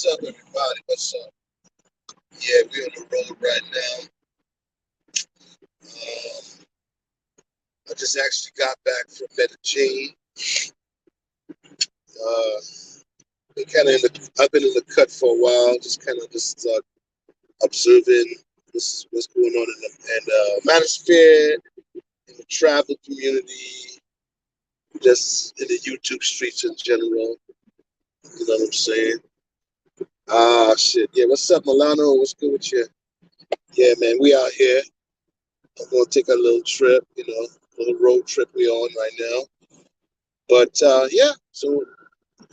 What's up, everybody? What's up? Yeah, we're on the road right now. I just actually got back from Medellin. Uh, I've been in the cut for a while, just kind of just observing what's going on in the manosphere, in the travel community, just in the YouTube streets in general. You know what I'm saying? Ah, shit. Yeah, what's up, Milano? What's good with you? Yeah, man, we out here. I'm gonna take a little trip, a little road trip we on right now. But yeah, so I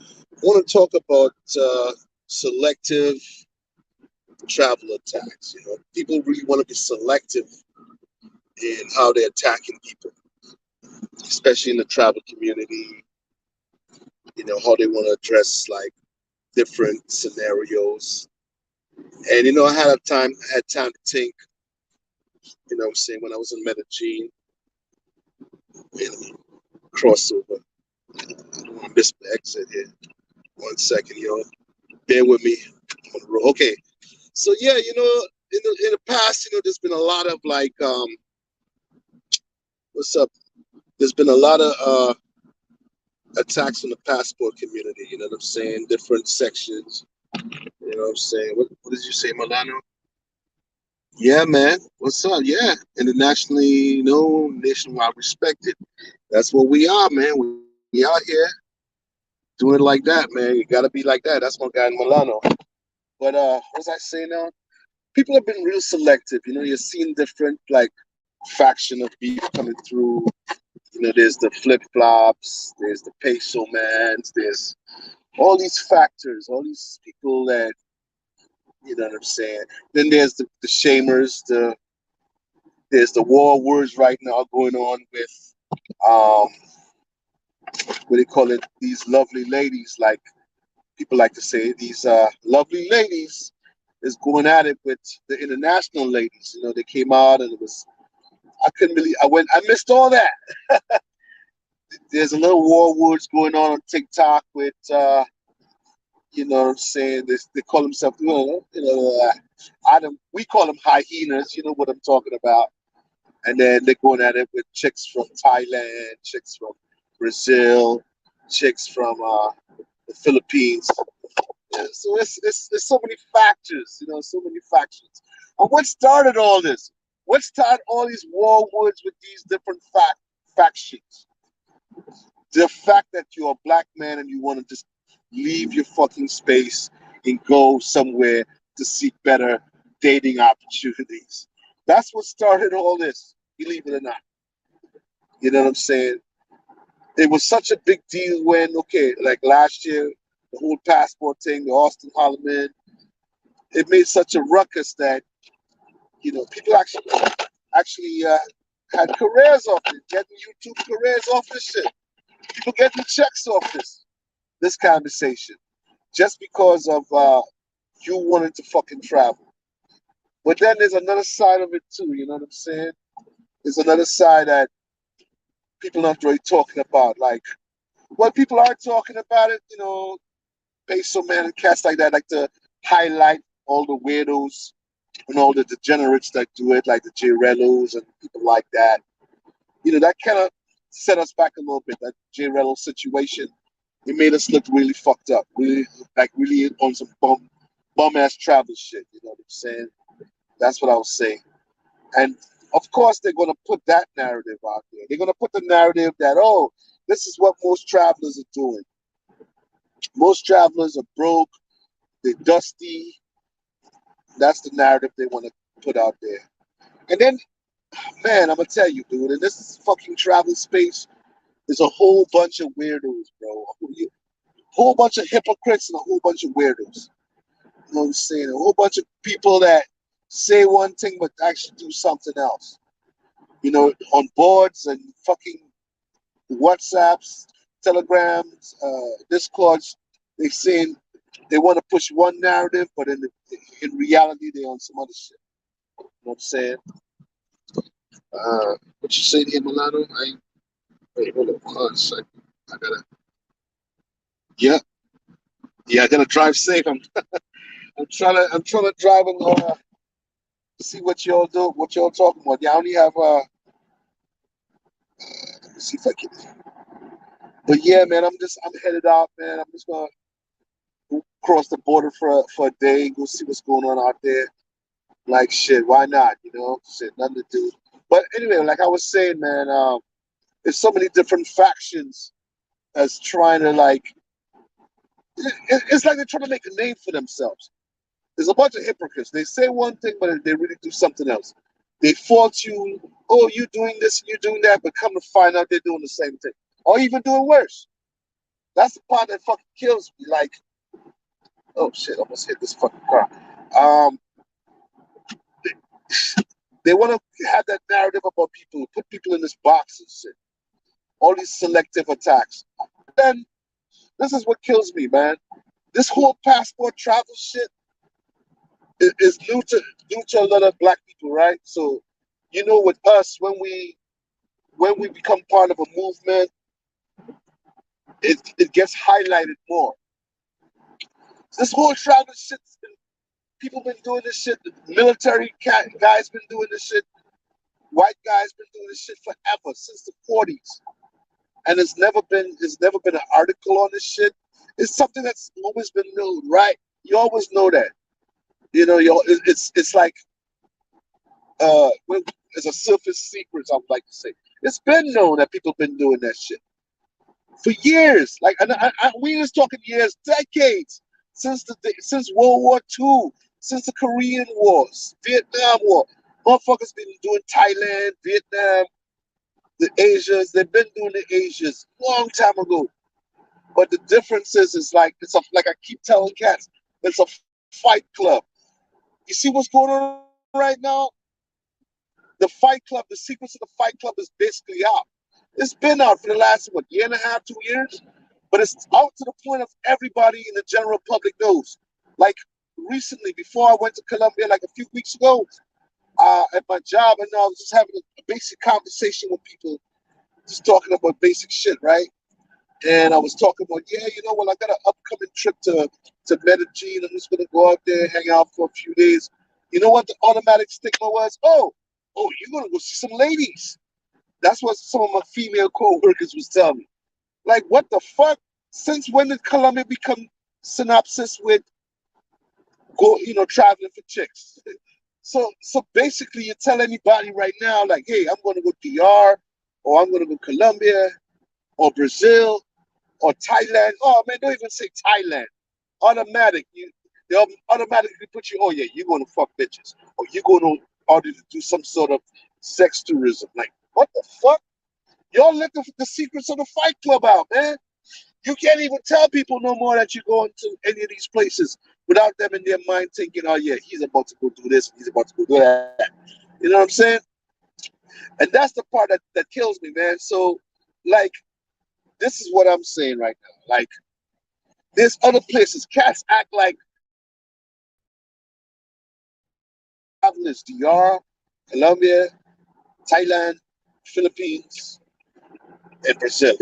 want to talk about selective travel attacks. People really want to be selective in how they're attacking people, especially in the travel community. How they want to address like different scenarios. And I had time to think. What I'm saying, when I was in Medellin, crossover. I don't want to miss the exit here. 1 second, bear with me. On the road. Okay, so yeah, in the past, there's been a lot of like, what's up? There's been a lot of attacks on the passport community. You know what I'm saying? Different sections. You know what I'm saying? What did you say, Milano? Yeah, man. What's up? Yeah, internationally known, nationwide respected. That's what we are, man. We out here doing it like that, man. You gotta be like that. That's my guy in Milano. But what was I saying now? People have been real selective. You're seeing different like faction of beef coming through. There's the flip flops, there's the peso mans, there's all these factors, all these people that you know what I'm saying. Then there's the shamers, there's the war words right now going on with what they call it, these lovely ladies, like people like to say, these lovely ladies is going at it with the international ladies. They came out and it was I couldn't believe I missed all that. There's a little war words going on TikTok with what I'm saying? They call themselves, we call them hyenas, you know what I'm talking about. And then they're going at it with chicks from Thailand, chicks from Brazil, chicks from the Philippines. Yeah, so it's so many factors, so many factions. And what started all this? What started all these war words with these different factions? The fact that you're a black man and you want to just leave your fucking space and go somewhere to seek better dating opportunities. That's what started all this, believe it or not. You know what I'm saying? It was such a big deal when, okay, like last year, the whole passport thing, the Austin Holloman, it made such a ruckus that, people actually had careers off it, getting YouTube careers off this shit. People getting checks off this conversation just because of you wanting to fucking travel. But then there's another side of it too. You know what I'm saying? There's another side that people aren't really talking about. Like, well, people are talking about it. Peso man and cats like that like to highlight all the weirdos and all the degenerates that do it, like the Jirellos and people like that. That kind of set us back a little bit. That Jirello situation, it made us look really fucked up, really on some bum ass travel shit. You know what I'm saying? That's what I was saying. And of course, they're going to put that narrative out there. They're going to put the narrative that, oh, this is what most travelers are doing. Most travelers are broke, they're dusty. That's the narrative they want to put out there. And then, man, I'm going to tell you, dude, in this fucking travel space, there's a whole bunch of weirdos, bro. A whole bunch of hypocrites and a whole bunch of weirdos. You know what I'm saying? A whole bunch of people that say one thing but actually do something else. On boards and fucking WhatsApps, Telegrams, Discords, they saying they want to push one narrative, but in reality, they're on some other shit. You know what I'm saying? What you saying here, Milano? Wait, hold on 1 second. I gotta. Yeah, Yeah, I gotta drive safe. I'm trying to drive and see what y'all do, what y'all talking about. Yeah, I only have let me see if I can. But yeah, man, I'm headed out, man. I'm just gonna go cross the border for a day, go see what's going on out there. Like shit, why not? You know, shit, nothing to do. But anyway, like I was saying, man, there's so many different factions as trying to like. It's like they're trying to make a name for themselves. There's a bunch of hypocrites. They say one thing, but they really do something else. They fault you. Oh, you doing this, you doing that, but come to find out they're doing the same thing, or even doing worse. That's the part that fucking kills me. Like, oh shit, I almost hit this fucking car. Um, they, they want to have that narrative about people, put people in this box and shit. All these selective attacks. Then this is what kills me, man. This whole passport travel shit is new to a lot of black people, right? So, you know, with us, when we become part of a movement, it gets highlighted more. This whole travel shit, people been doing this shit. The military guys been doing this shit. White guys been doing this shit forever since the 40s, and it's never been an article on this shit. It's something that's always been known, right? You always know that. You know, it's like it's a surface secret. I would like to say it's been known that people been doing that shit for years. Like, we just talking years, decades since World War II, since the Korean Wars, Vietnam War. Motherfuckers been doing Thailand, Vietnam, the Asias. They've been doing the Asias long time ago. But the difference is like like I keep telling cats, it's a fight club. You see what's going on right now? The Fight Club, the secrets of the Fight Club is basically out. It's been out for the last year and a half, 2 years, but it's out to the point of everybody in the general public knows. Like recently, before I went to Colombia, like a few weeks ago, at my job, and I was just having a basic conversation with people, just talking about basic shit, right? And I was talking about, yeah, you know, well, I got an upcoming trip to Medellin. I'm just gonna go out there, hang out for a few days. You know what the automatic stigma was? Oh, you're gonna go see some ladies. That's what some of my female co-workers was telling me. Like, what the fuck? Since when did Colombia become synopsis with traveling for chicks? So basically, you tell anybody right now, like, hey, I'm gonna go DR, or I'm gonna go Colombia, or Brazil, or Thailand. Oh man, don't even say Thailand. Automatic, they automatically put you. Oh yeah, you're going to fuck bitches, or you're going to order to do some sort of sex tourism. Like what the fuck? Y'all let the secrets of the Fight Club out, man. You can't even tell people no more that you're going to any of these places without them in their mind thinking, oh yeah, he's about to go do this, he's about to go do that. You know what I'm saying? And that's the part that kills me, man. So, like, this is what I'm saying right now. Like, there's other places. Cats act like travelers, DR, Colombia, Thailand, Philippines, and Brazil.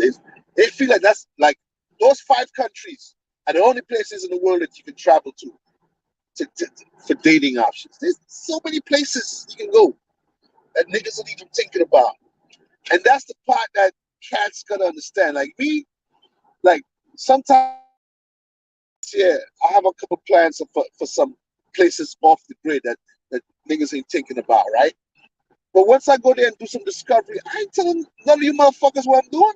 They feel like that's like those 5 countries are the only places in the world that you can travel to for dating options. There's so many places you can go that niggas are even thinking about. And that's the part that cats gotta understand. Like me, like sometimes, yeah, I have a couple plans for some places off the grid that niggas ain't thinking about, right? But once I go there and do some discovery, I ain't telling none of you motherfuckers what I'm doing.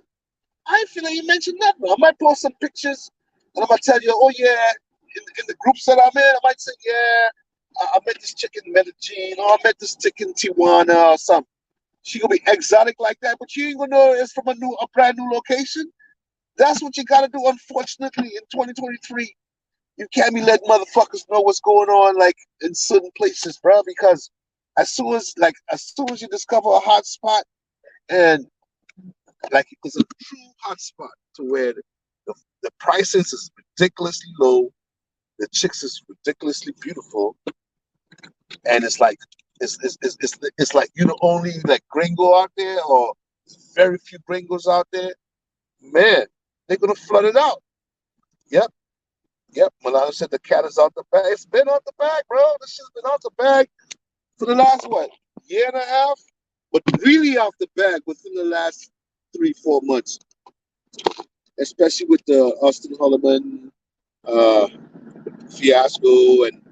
I ain't feeling you mention nothing. I might post some pictures and I'm gonna tell you, oh yeah, in the groups that I'm in, I might say, yeah, I met this chick in Medellin, or I met this chick in Tijuana or something. She gonna be exotic like that, but you ain't gonna know it's from a brand new location. That's what you gotta do, unfortunately, in 2023. You can't be letting motherfuckers know what's going on like in certain places, bro, because as soon as you discover a hot spot and like it's a true hot spot to where the prices is ridiculously low, the chicks is ridiculously beautiful, and it's like it's like you're the only like gringo out there, or very few gringos out there, man, they're gonna flood it out. Yep. Yep, Milano said the cat is out the bag. It's been out the bag, bro. This shit's been out the bag for the last what, year and a half? But really out the bag within the last 3, 4 months, especially with the Austin Holloman uh, fiasco, and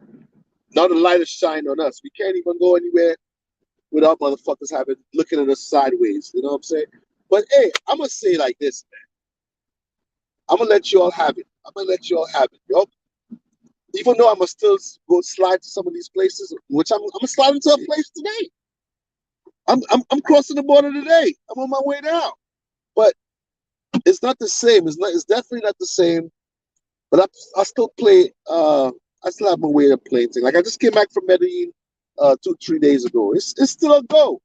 now the light is shining on us. We can't even go anywhere without motherfuckers having looking at us sideways. You know what I'm saying? But hey, I'm gonna say like this, man. I'm gonna let you all have it. I'm gonna let you all have it, yo. Even though I'm gonna still go slide to some of these places, which I'm gonna slide into a place today. I'm crossing the border today. I'm on my way down. But it's not the same. It's not. It's definitely not the same. But I still play. I still have my way of playing things. Like I just came back from Medellin 2, 3 days ago. It's still a go.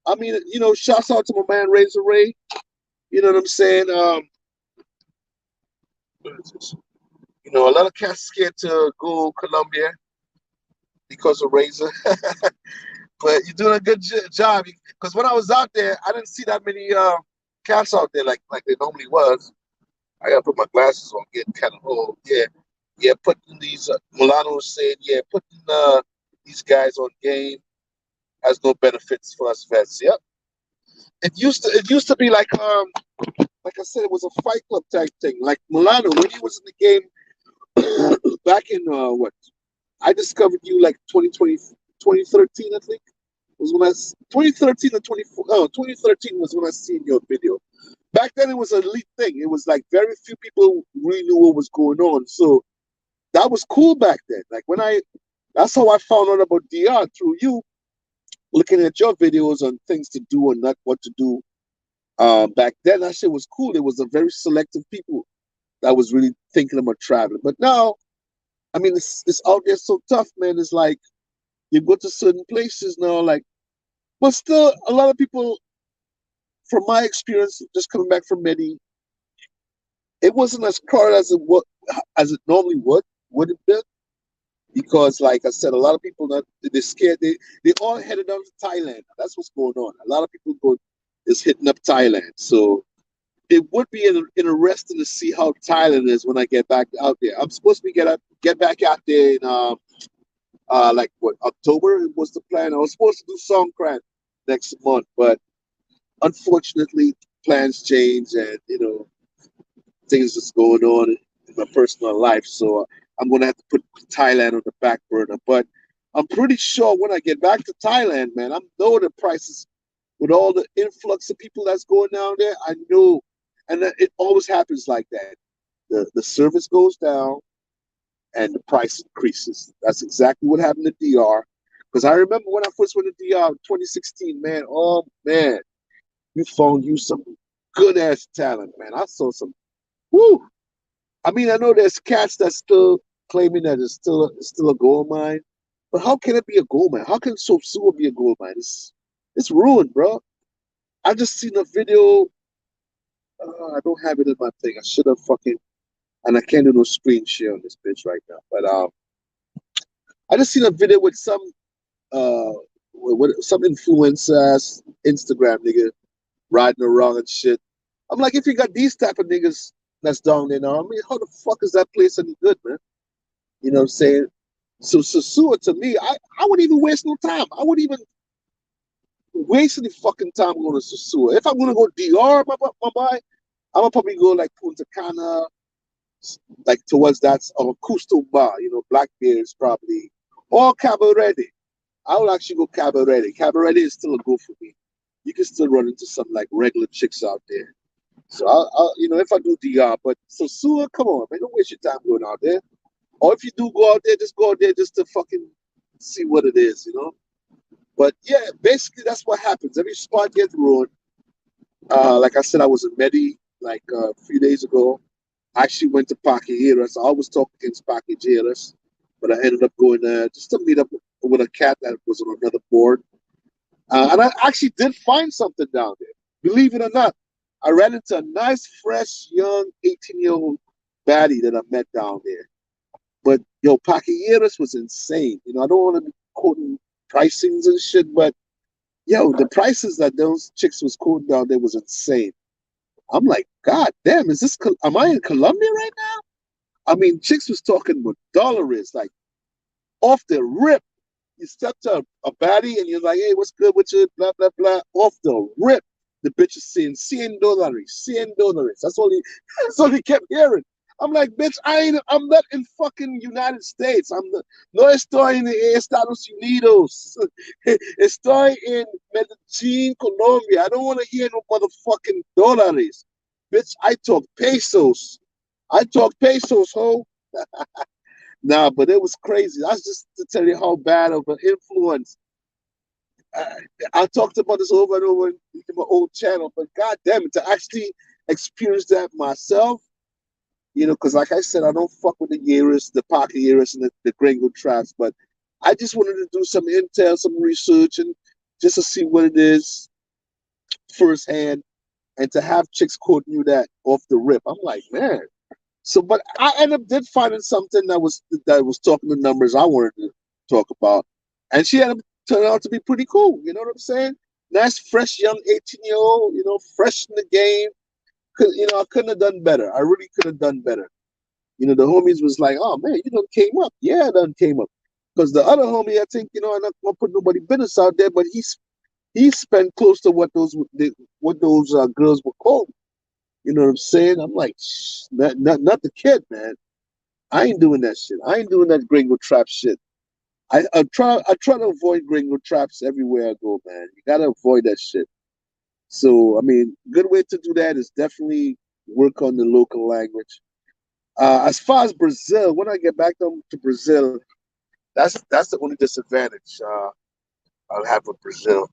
I mean, shouts out to my man Razor Ray. You know what I'm saying? What is this? A lot of cats scared to go Colombia because of Razor, but you're doing a good job. Because when I was out there, I didn't see that many cats out there like there normally was. I gotta put my glasses on, getting kind of old. Yeah, yeah. Putting these Milano saying, yeah, putting these guys on game has no benefits for us vets. Yep. It used to be like I said, it was a fight club type thing. Like Milano, when he was in the game back in what? I discovered you like 2020, 2013, I think. Was when 2013 or 24. Oh, 2013 was when I seen your video. Back then, it was an elite thing. It was like very few people really knew what was going on. So that was cool back then. Like that's how I found out about DR through you, looking at your videos on things to do and not what to do. Back then, that shit was cool. It was a very selective people that was really thinking about traveling. But now, I mean, it's out there so tough, man. It's like you go to certain places now, like, but still, a lot of people, from my experience, just coming back from Medi, it wasn't as crowded as it normally would have been, because, like I said, a lot of people they're scared. They all headed down to Thailand. That's what's going on. A lot of people is hitting up Thailand. So it would be interesting to see how Thailand is when I get back out there. I'm supposed to get back out there in like what, October was the plan. I was supposed to do Songkran next month, but unfortunately plans change, and things that's going on in my personal life. So I'm gonna have to put Thailand on the back burner. But I'm pretty sure when I get back to Thailand, man, I know the prices with all the influx of people that's going down there. I know, and it always happens like that. The service goes down and the price increases. That's exactly what happened to DR. Because I remember when I first went to DR in 2016, man. Oh man, you found you some good ass talent, man. I saw some. Woo! I mean, I know there's cats that's still claiming that it's still a gold mine, but how can it be a gold mine? How can Sosua be a gold mine? It's ruined, bro. I just seen a video. I don't have it in my thing. I should have fucking, and I can't do no screen share on this bitch right now. But I just seen a video with uh some influencers, Instagram nigga riding around and shit. I'm like, if you got these type of niggas that's down there now, I mean, how the fuck is that place any good, man? You know what I'm saying? So Sosua, to me, I wouldn't even waste no time. I wouldn't even waste any fucking time going to Sosua. If I'm gonna go DR, my boy, I'm gonna probably go like Punta Cana, like towards that, or Custom Bar, Blackbeard's probably, or Cabaret. I would actually go Cabaret. Cabaret is still a go for me. You can still run into some like regular chicks out there. So if I do DR, but Sosua, come on, man, don't waste your time going out there. Or if you do go out there, just go out there just to fucking see what it is. But yeah, basically that's what happens. Every spot gets ruined. Like I said, I was in Medi like a few days ago. I actually went to Paquejeras. I always talk against Paquejeras, but I ended up going just to meet up with a cat that was on another board. And I actually did find something down there. Believe it or not, I ran into a nice, fresh, young 18-year-old baddie that I met down there. But yo, Paquejeras was insane. I don't want to be quoting pricings and shit, but yo, the prices that those chicks was quoting down there was insane. I'm like, God damn, am I in Colombia right now? I mean, chicks was talking with dollars, like off the rip. You step to a baddie and you're like, hey, what's good with you? Blah, blah, blah. Off the rip. The bitch is saying $100, $100. That's all he kept hearing. I'm like, bitch, I'm not in fucking United States. No estoy en Estados Unidos. Estoy in Medellin, Colombia. I don't want to hear no motherfucking dollars. Bitch, I talk pesos. I talk pesos, ho. Nah, but it was crazy. That's just to tell you how bad of an influence. I, I talked about this over and over in my old channel, but god damn it, to actually experience that myself, because like I said, I don't fuck with the Yeris, the Pocket Yeris, and the Gringo traps, but I just wanted to do some intel, some research, and just to see what it is firsthand, and to have chicks quoting you that off the rip. I'm like, man. So, but I ended up did finding something that was talking the numbers I wanted to talk about, and she ended up turning out to be pretty cool. You know what I'm saying? Nice, fresh, young 18-year-old. Fresh in the game. I couldn't have done better. I really could have done better. The homies was like, "Oh man, you done came up." Yeah, I done came up. Because the other homie, I think, I'm not gonna put nobody business out there, but he spent close to what those girls were called. You know what I'm saying? I'm like, shh, not the kid, man. I ain't doing that shit. I ain't doing that gringo trap shit. I try to avoid gringo traps everywhere I go, man. You gotta avoid that shit. So I mean, good way to do that is definitely work on the local language. As far as Brazil, when I get back to Brazil, that's the only disadvantage I'll have with Brazil.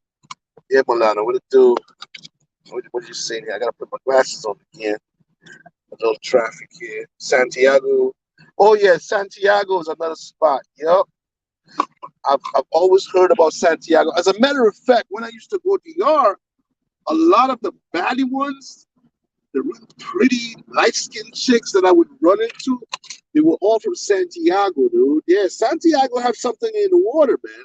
Yeah, Milano, what it do? What are you saying here? I gotta put my glasses on again. A little traffic here. Santiago. Oh yeah, Santiago is another spot. Yep. I've always heard about Santiago. As a matter of fact, when I used to go to DR, a lot of the baddie ones, the really pretty light-skinned chicks that I would run into, they were all from Santiago, dude. Yeah, Santiago have something in the water, man.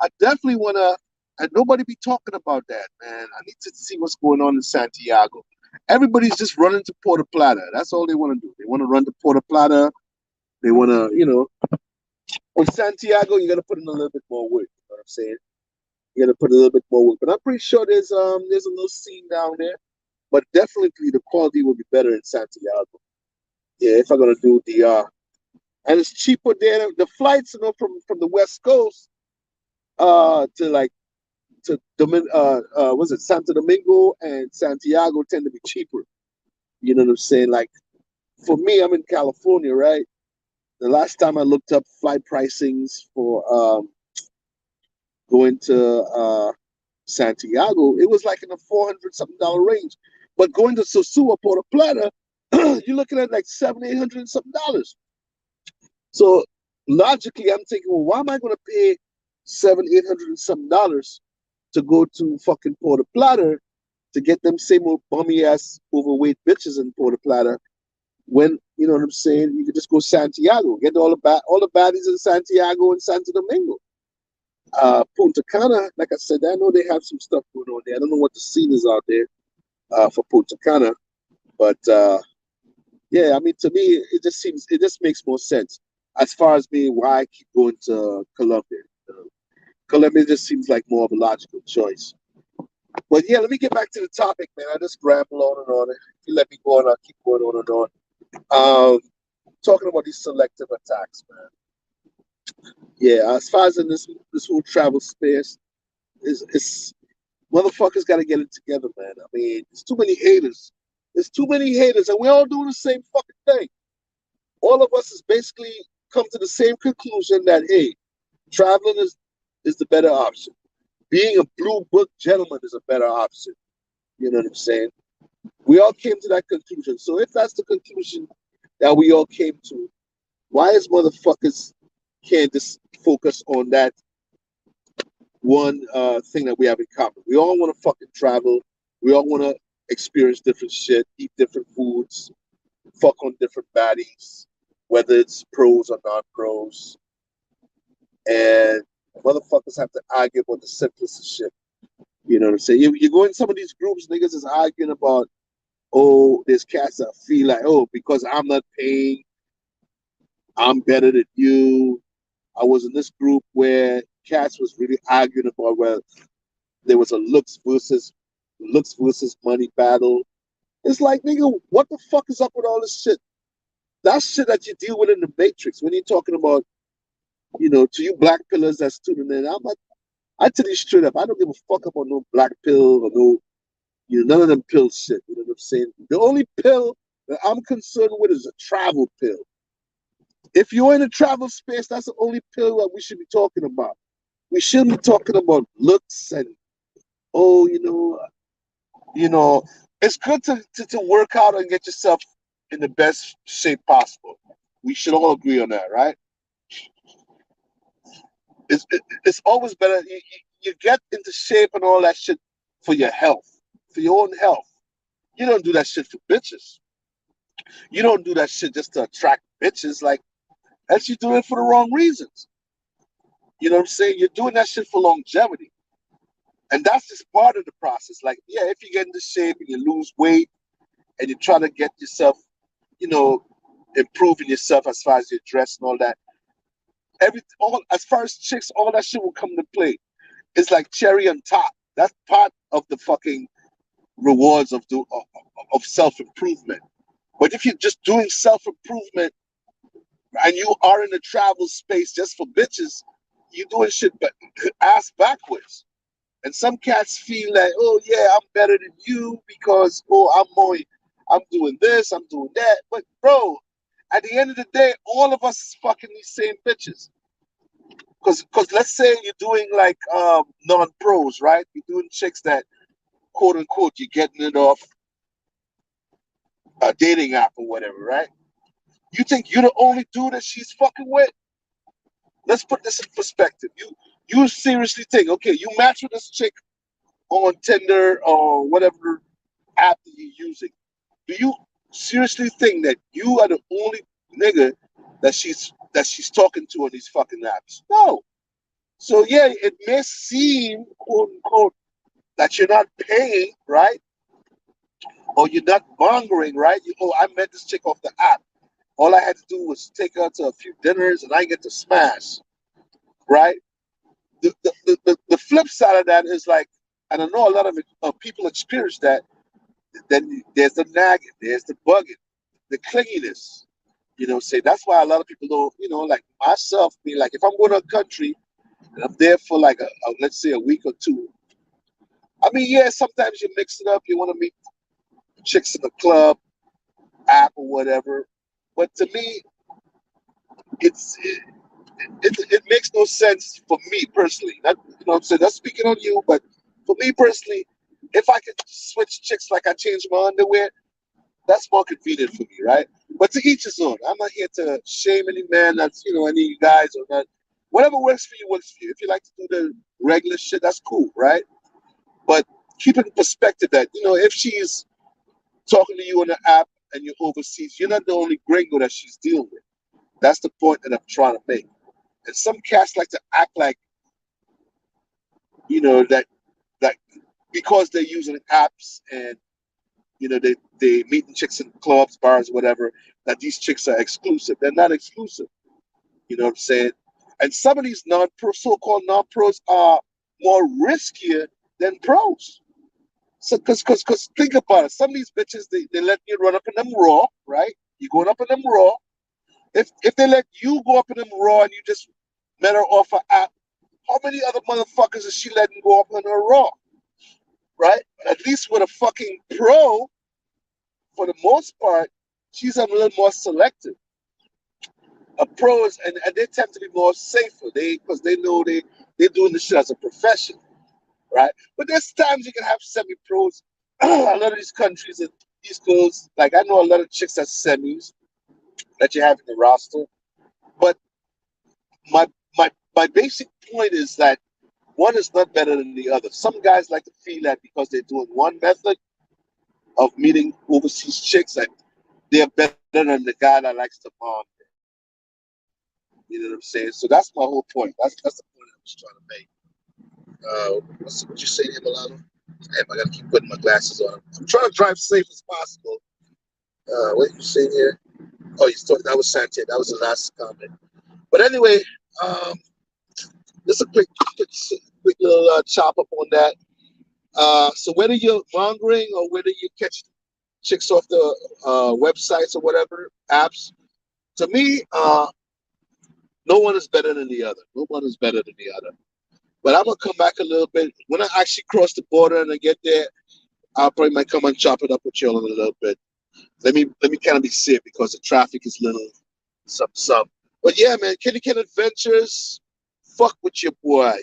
I definitely wanna. And nobody be talking about that, man. I need to see what's going on in Santiago. Everybody's just running to Puerto Plata. That's all they want to do. They want to run to Puerto Plata. They want to, with Santiago, you got to put in a little bit more work. You know what I'm saying? You got to put a little bit more work. But I'm pretty sure there's a little scene down there. But definitely the quality will be better in Santiago. Yeah, if I'm gonna do and it's cheaper there. The flights, from the West Coast, to like was it Santo Domingo and Santiago tend to be cheaper. You know what I'm saying? Like for me, I'm in California, right? The last time I looked up flight pricings for going to Santiago, it was like in the 400 something dollar range. But going to Sosua, Puerto Plata, you're looking at like 700, 800 something dollars. So logically, I'm thinking, well, why am I going to pay 700, 800 and something dollars to go to fucking Puerto Plata to get them same old bummy ass overweight bitches in Puerto Plata when you know what I'm saying? You could just go Santiago, get all the baddies in Santiago and Santo Domingo. Punta Cana, like I said, I know they have some stuff going on there. I don't know what the scene is out there for Punta Cana, but yeah, I mean, to me, it just makes more sense as far as me why I keep going to Colombia. Colombia just seems like more of a logical choice. But yeah, let me get back to the topic, man. I just ramble on and on. If you let me go on, I'll keep going on and on. Talking about these selective attacks, man. Yeah, as far as in this whole travel space, is motherfuckers got to get it together, man. I mean, there's too many haters. There's too many haters, and we all doing the same fucking thing. All of us has basically come to the same conclusion that hey, traveling is the better option. Being a blue book gentleman is a better option. You know what I'm saying? We all came to that conclusion. So if that's the conclusion that we all came to, why is motherfuckers can't just focus on that one thing that we have in common? We all want to fucking travel. We all want to experience different shit, eat different foods, fuck on different baddies, whether it's pros or non-pros. And motherfuckers have to argue about the simplest of shit. You know what I'm saying? You go in some of these groups, niggas is arguing about, oh, there's cats that feel like, oh, because I'm not paying, I'm better than you. I was in this group where cats was really arguing about whether there was a looks versus money battle. It's like, nigga, what the fuck is up with all this shit? That's shit that you deal with in the Matrix when you're talking about, to you black pillars that's tuning in. I'm like, I tell you straight up, I don't give a fuck about no black pill or no, none of them pill shit. You know what I'm saying? The only pill that I'm concerned with is a travel pill. If you're in a travel space, that's the only pill that we should be talking about. We shouldn't be talking about looks and oh, you know, it's good to work out and get yourself in the best shape possible. We should all agree on that, right? It's always better. You get into shape and all that shit for your health, for your own health. You don't do that shit for bitches. You don't do that shit just to attract bitches. Like, that's you doing it for the wrong reasons. You know what I'm saying? You're doing that shit for longevity. And that's just part of the process. Like, yeah, if you get into shape and you lose weight and you try to get yourself, you know, improving yourself as far as your dress and all that, all as far as chicks, all that shit will come into play. It's like cherry on top. That's part of the fucking rewards of self improvement. But if you're just doing self improvement and you are in the travel space just for bitches, you doing shit but ass backwards. And some cats feel like, oh yeah, I'm better than you because I'm doing this, I'm doing that. But bro, at the end of the day, all of us is fucking these same bitches. Cause let's say you're doing like non-pros, right? You're doing chicks that quote unquote you're getting it off a dating app or whatever, right? You think you're the only dude that she's fucking with? Let's put this in perspective. You seriously think, okay, you match with this chick on Tinder or whatever app that you're using. Do you seriously think that you are the only nigga that she's talking to on these fucking apps? No. So yeah, it may seem quote unquote that you're not paying, right? Or you're not mongering, right? I met this chick off the app. All I had to do was take her to a few dinners and I get to smash, right? The flip side of that is like, and I know a lot of people experience that. Then there's the nagging, there's the bugging, the clinginess. Say that's why a lot of people don't, like myself, be like, if I'm going to a country and I'm there for like let's say a week or two. I mean, yeah, sometimes you mix it up. You want to meet chicks in the club, app or whatever. But to me, it's it makes no sense for me personally. Not, what I'm saying, not speaking on you, but for me personally, if I could switch chicks like I change my underwear, that's more convenient for me, right? But to each his own. I'm not here to shame any man that's, any of you guys or not. Whatever works for you, works for you. If you like to do the regular shit, that's cool, right? But keep it in perspective that, if she's talking to you on the app and you're overseas, you're not the only gringo that she's dealing with. That's the point that I'm trying to make. And some cats like to act like, that because they're using apps and they meeting chicks in clubs, bars, whatever, that these chicks are exclusive. They're not exclusive. You know what I'm saying? And some of these so-called non-pros are more riskier than pros. So, cause think about it. Some of these bitches, they let you run up in them raw, right? You going up in them raw. If they let you go up in them raw and you just met her off an app, how many other motherfuckers is she letting go up in her raw? Right? At least with a fucking pro, for the most part, she's a little more selective. A pros and they tend to be more safer. Because they know they're doing this shit as a profession, right? But there's times you can have semi pros. A lot of these countries and these girls, like I know a lot of chicks that semis that you have in the roster. But my my basic point is that one is not better than the other. Some guys like to feel that because they're doing one method of meeting overseas chicks, that they're better than the guy that likes to bomb. You know what I'm saying? So that's my whole point. That's the point I was trying to make. What you saying here, Milano? Damn, I gotta keep putting my glasses on. I'm trying to drive safe as possible. What are you saying here? Oh, you thought that was Santé. That was the last comment. But anyway, um, just a quick little chop up on that. So whether you're mongering or whether you catch chicks off the websites or whatever apps, to me, no one is better than the other. No one is better than the other. But I'm gonna come back a little bit when I actually cross the border and I get there. I'll probably might come and chop it up with you in a little bit. Let me kind of be safe because the traffic is little some. But yeah, man, Kitty Cat Adventures, fuck with your boy.